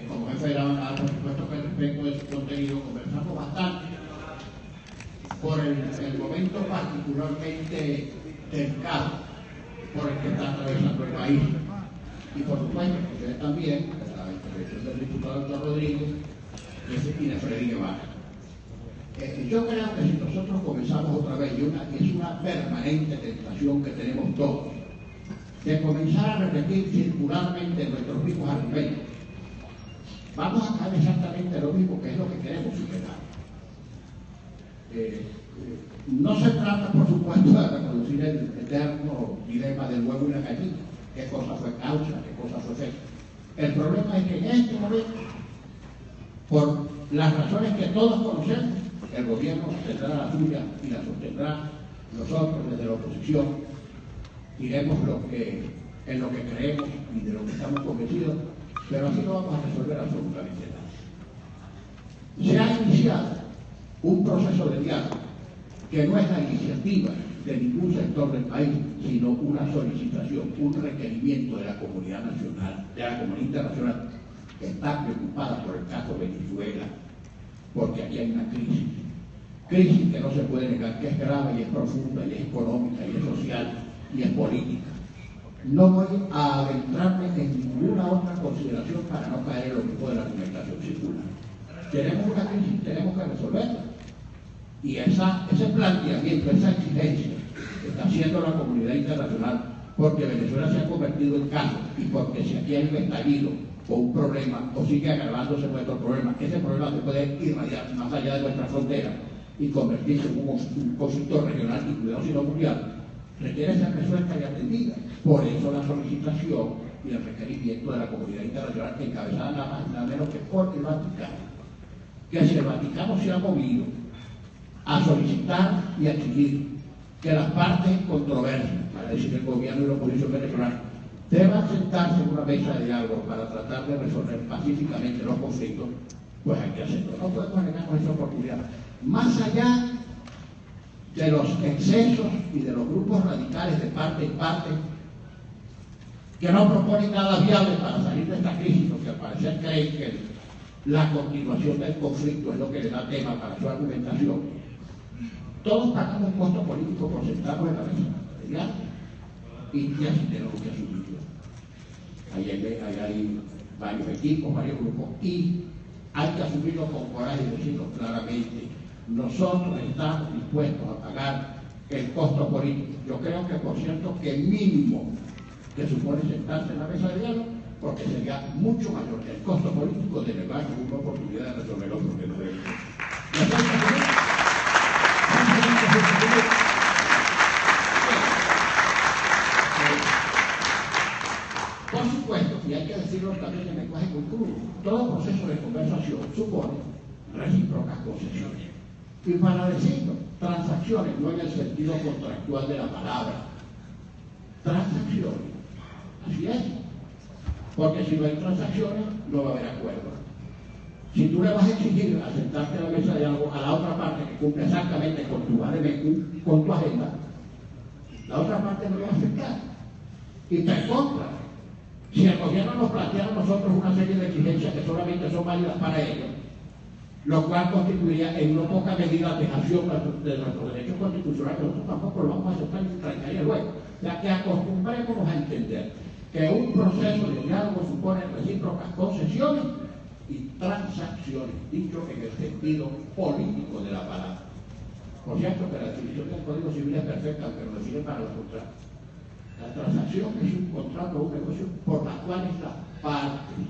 Como jefe de la bancada, por supuesto que respecto de su contenido conversamos bastante por el momento particularmente delicado por el que está atravesando el país. Y por supuesto, ustedes también, la intervención del diputado Héctor Rodríguez y de Freddy Guevara. Yo creo que si nosotros comenzamos otra vez, y es una permanente tentación que tenemos todos, de comenzar a repetir circularmente nuestros mismos argumentos, vamos a hacer exactamente lo mismo, que es lo que queremos superar. No se trata, por supuesto, de reproducir el eterno dilema del huevo y la gallina. ¿Qué cosa fue causa? ¿Qué cosa fue efecto? El problema es que en este momento, por las razones que todos conocemos, el gobierno tendrá la suya y la sostendrá. Nosotros, desde la oposición, diremos en lo que creemos y de lo que estamos convencidos, pero así no vamos a resolver absolutamente nada. Se ha iniciado un proceso de diálogo que no es la iniciativa de ningún sector del país, sino una solicitación, un requerimiento de la comunidad nacional, de la comunidad internacional, que está preocupada por el caso de Venezuela, porque aquí hay una crisis que no se puede negar, que es grave y es profunda y es económica y es social y es política. No voy a adentrarme en ninguna otra consideración para no caer en lo mismo de la argumentación circular. Tenemos una crisis, tenemos que resolverla. Y ese planteamiento, esa exigencia que está haciendo la comunidad internacional, porque Venezuela se ha convertido en caso y porque si aquí hay un estallido o un problema o sigue agravándose nuestro problema, ese problema se puede irradiar más allá de nuestra frontera y convertirse en un conflicto regional y cuidado sino mundial, requiere ser resuelta y atendida. Por eso la solicitación y el requerimiento de la comunidad internacional, encabezada nada más y nada menos que por el Vaticano, que si el Vaticano se ha movido a solicitar y a exigir que las partes controversias, para decir el gobierno y la oposición venezolana, deban sentarse en una mesa de diálogo para tratar de resolver pacíficamente los conflictos, pues hay que hacerlo. No podemos negarnos esa oportunidad. Más allá de los excesos y de los grupos radicales de parte en parte, que no proponen nada viable para salir de esta crisis, porque al parecer creen que la continuación del conflicto es lo que le da tema para su argumentación. Todos pagamos un costo político por sentarnos en la mesa de diálogo, y así tenemos que asumirlo. Ahí hay varios equipos, varios grupos, y hay que asumirlo con coraje y decirlo claramente. Nosotros estamos dispuestos a pagar el costo político. Yo creo que, por cierto, que el mínimo que supone sentarse en la mesa de diálogo, porque sería mucho mayor que el costo político de negar una oportunidad de resolver los problemas de Venezuela. Por supuesto, y hay que decirlo también en lenguaje muy crudo, todo proceso de conversación supone recíprocas concesiones. Y para decirlo, transacciones, no en el sentido contractual de la palabra, transacciones, así es, porque si no hay transacciones, no va a haber acuerdo. Si tú le vas a exigir a sentarte a la mesa de diálogo a la otra parte que cumple exactamente con tu con tu agenda, la otra parte no lo va a aceptar y te contra. Si el gobierno nos plantea a nosotros una serie de exigencias que solamente son válidas para ellos, lo cual constituiría en no poca medida dejación de nuestros derechos constitucionales, nosotros tampoco lo vamos a aceptar y traería luego. O sea, que acostumbrémonos a entender que un proceso de diálogo supone recíprocas concesiones y transacciones, dicho en el sentido político de la palabra. Por cierto, que la definición del Código Civil es perfecta, aunque lo define para los contratos. La transacción es un contrato o un negocio por la cual las partes,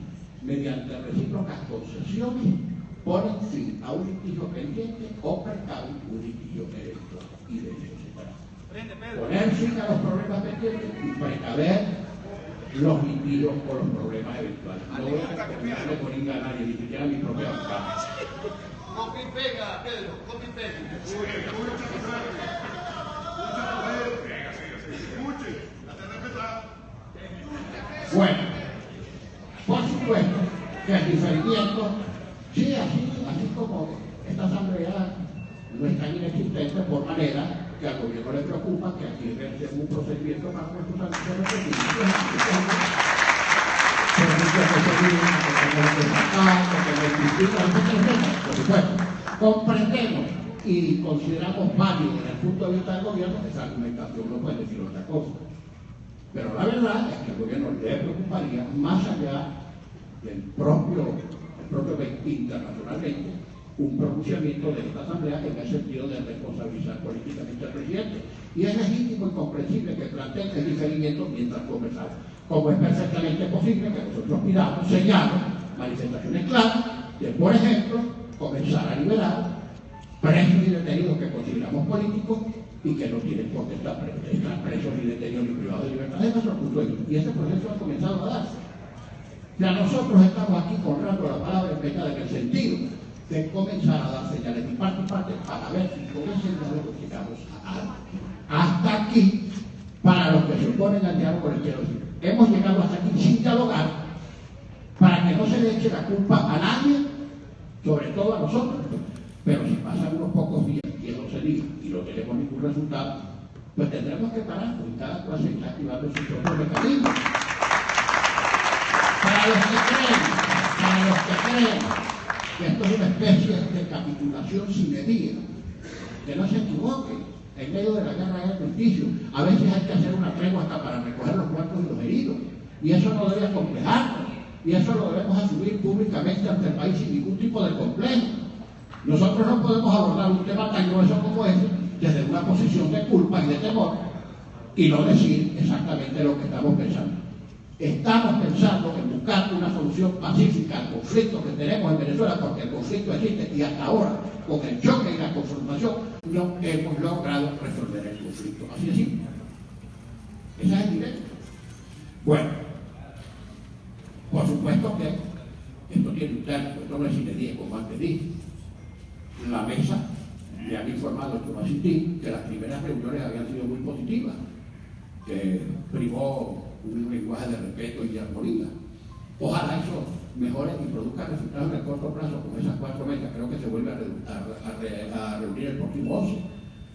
mediante recíprocas concesiones, ponen fin a un litigio pendiente o precaven un litigio eventual. Y de eso se trata. Poner fin a los problemas pendientes y precaver los litigios o los problemas eventuales. No voy a recomendarle poner a nadie, ni siquiera a mi propia abogada. Copy pega, Pedro, copy pega. Bueno, por supuesto que el diferimiento, sí, así como esta asamblea no es tan inexistente, por manera que al gobierno le preocupa que aquí ejerce un procedimiento para nuestros amigos por supuesto, comprendemos y consideramos válido desde el punto de vista del gobierno esa argumentación, no puede decir otra cosa. Pero la verdad es que al gobierno le preocuparía, más allá del propio internacionalmente, un pronunciamiento de esta Asamblea en el sentido de responsabilizar políticamente al presidente. Y es legítimo y comprensible que planteen el diferimiento mientras conversamos. Como es perfectamente posible que nosotros pidamos, señalemos, manifestaciones claras de, por ejemplo, comenzar a liberar presos y detenidos que consideramos políticos y que no tienen por qué estar presos ni detenidos ni privados de libertad. Es nuestro punto de vista. Y ese proceso ha comenzado a darse. Ya nosotros estamos aquí honrando la palabra empeñada en el sentido de comenzar a dar señales de parte y parte para ver si con ese diálogo llegamos a algo. Hasta aquí, para los que se oponen al diálogo, les quiero decir, hemos llegado hasta aquí sin dialogar para que no se le eche la culpa a nadie, sobre todo a nosotros. Pero si pasan unos pocos días y eso se diga y no tenemos ningún resultado, pues tendremos que parar, porque cada cual se está activando su propio mecanismo. Para los que creen que esto es una especie de capitulación sin medida, que no se equivoquen, en medio de la guerra hay armisticio. A veces hay que hacer una tregua hasta para recoger los muertos y los heridos, y eso no debe acomplejarnos, y eso lo debemos asumir públicamente ante el país sin ningún tipo de complejo. Nosotros no podemos abordar un tema tan grueso como ese desde una posición de culpa y de temor y no decir exactamente lo que estamos pensando. Estamos pensando en buscar una solución pacífica al conflicto que tenemos en Venezuela, porque el conflicto existe y hasta ahora, con el choque y la confrontación, no hemos logrado resolver el conflicto. Así de simple. Esa es el directo. Bueno, por supuesto que esto tiene un término, esto no es sin como antes dije. La mesa me han informado, yo no asistí, que las primeras reuniones habían sido muy positivas, que primó un lenguaje de respeto y de armonía. Ojalá eso mejore y produzca resultados en el corto plazo con esas 4 mesas. Creo que se vuelve a reunir el próximo 11,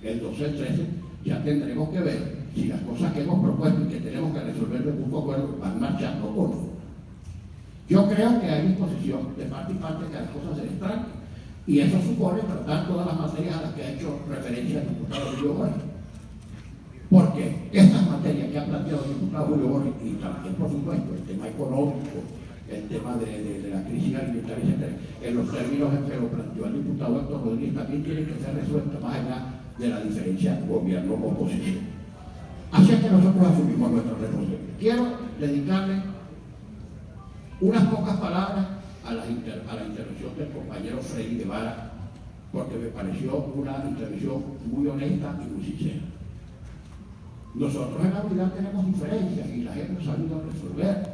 el 12, el 13. Ya tendremos que ver si las cosas que hemos propuesto y que tenemos que resolver de mutuo acuerdo van marchando o no. Yo creo que hay disposición de parte y parte que las cosas se destranquen. Y eso supone tratar todas las materias a las que ha hecho referencia el diputado Julio Borges. Porque estas materias que ha planteado el diputado Julio Borges, y también, por supuesto, el tema económico, el tema de la crisis alimentaria, etc., en los términos en que lo planteó el diputado Héctor Rodríguez, también tienen que ser resueltas más allá de la diferencia gobierno-oposición. Así es que nosotros asumimos nuestra responsabilidad. Quiero dedicarle unas pocas palabras a la intervención del compañero Freddy Guevara, porque me pareció una intervención muy honesta y muy sincera. Nosotros en la unidad tenemos diferencias y las hemos sabido resolver.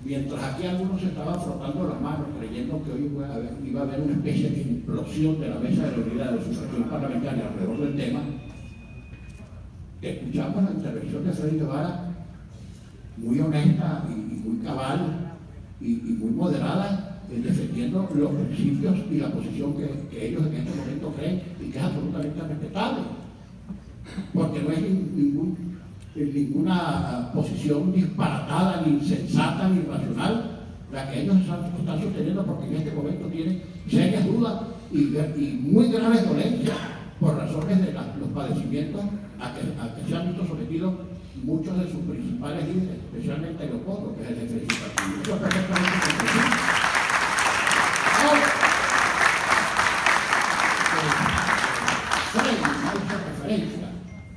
Mientras aquí algunos se estaban frotando las manos creyendo que hoy iba a haber una especie de implosión de la mesa de la unidad de sufragio parlamentaria alrededor del tema, escuchamos la intervención de Freddy Guevara muy honesta y muy cabal y muy moderada, defendiendo los principios y la posición que ellos en este momento creen y que es absolutamente respetable, porque no es ninguna posición disparatada, ni insensata, ni irracional la que ellos están sosteniendo, porque en este momento tienen serias dudas y muy graves dolencias por razones de los padecimientos a que se han visto sometidos muchos de sus principales líderes, especialmente Leopoldo, que es el jefe de su partido. Eso es perfectamente comprensible.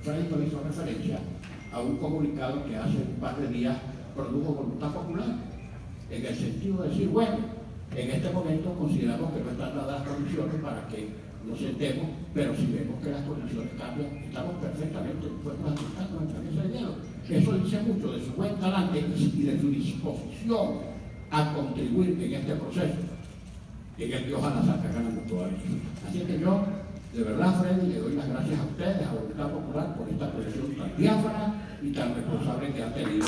Freddy hizo referencia a un comunicado que hace un par de días produjo Voluntad Popular, en el sentido de decir, bueno, en este momento consideramos que no están dadas las condiciones para que nos sentemos, pero si vemos que las condiciones cambian, estamos perfectamente dispuestos a sentarnos en la mesa de diálogo. Eso dice mucho de su buen talante y de su disposición a contribuir en este proceso, en el que ojalá salga ganando todavía. Así que yo, de verdad, Freddy, le doy las gracias a ustedes, a Voluntad Popular, por esta posición tan diáfana y tan responsable que ha tenido.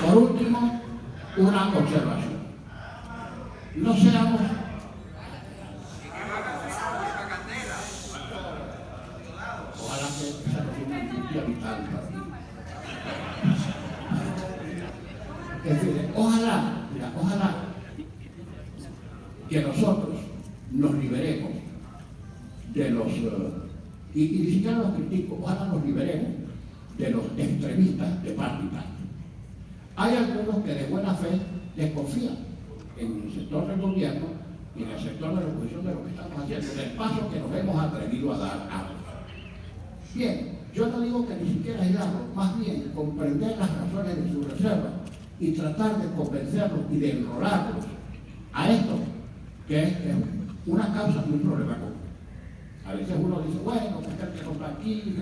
Por último, una observación. No seamos ojalá que esa no sea una angustia vital para mí. En fin, ojalá que nosotros nos liberemos de los, y ni siquiera los critico, ojalá nos liberemos de los extremistas de parte y parte. Hay algunos que de buena fe desconfían en el sector del gobierno y en el sector de la oposición de lo que estamos haciendo, del paso que nos hemos atrevido a dar ahora. Bien, yo no digo que ni siquiera ayudarlo, más bien comprender las razones de su reserva y tratar de convencerlos y de enrolarlos a esto, que es una causa de un problema común. A veces uno dice, bueno, que no está aquí,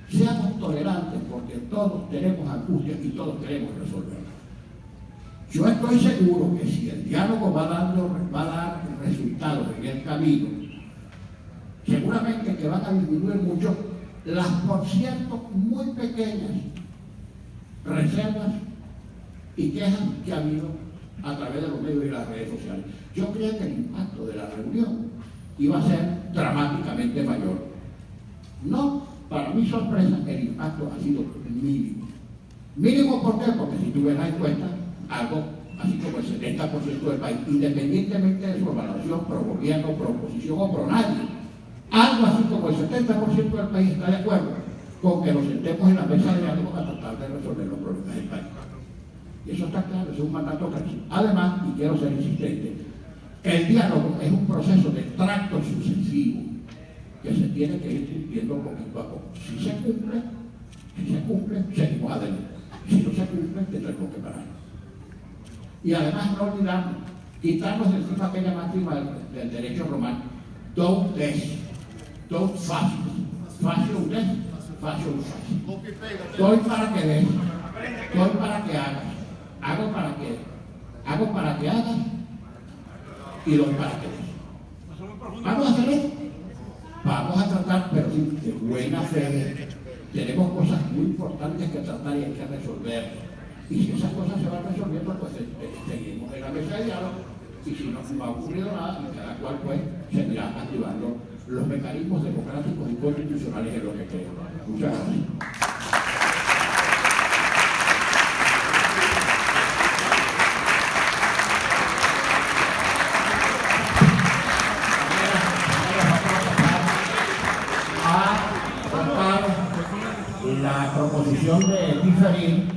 seamos tolerantes porque todos tenemos angustias y todos queremos resolverlas. Yo estoy seguro que si el diálogo va a dar resultados en el camino, seguramente que van a disminuir mucho las, por cierto, muy pequeñas reservas y quejas que ha habido a través de los medios y las redes sociales. Yo creo que el impacto de la reunión iba a ser dramáticamente mayor. No, para mi sorpresa, el impacto ha sido mínimo. Mínimo, ¿por qué? Porque si tú ves en cuenta, algo así como el 70% del país, independientemente de su evaluación pro gobierno, pro oposición o pro nadie, algo así como el 70% del país está de acuerdo con que nos sentemos en la mesa de diálogo a tratar de resolver los problemas del país. Y eso está claro, eso es un mandato claro. Además, y quiero ser insistente, el diálogo es un proceso de tracto sucesivo que se tiene que ir cumpliendo poquito a poco. Si se cumple, seguimos adelante. Si no se cumple, tendremos que parar. Y además no olvidarnos, quitarnos de encima aquella máxima del derecho romano, don't des, don't facios, facio des, facio facio. Doy para que des, doy para que hagas, hago para que hagas y doy para que des. Vamos a hacer esto, vamos a tratar, pero sí, de buena fe. Tenemos cosas muy importantes que tratar y hay que resolver. Y si esas cosas se van resolviendo, pues seguimos en la mesa de diálogo. Y si no ha ocurrido nada, y cada cual pues seguirá activando los mecanismos democráticos y constitucionales en lo que creo. Muchas gracias. A votar la proposición de diferir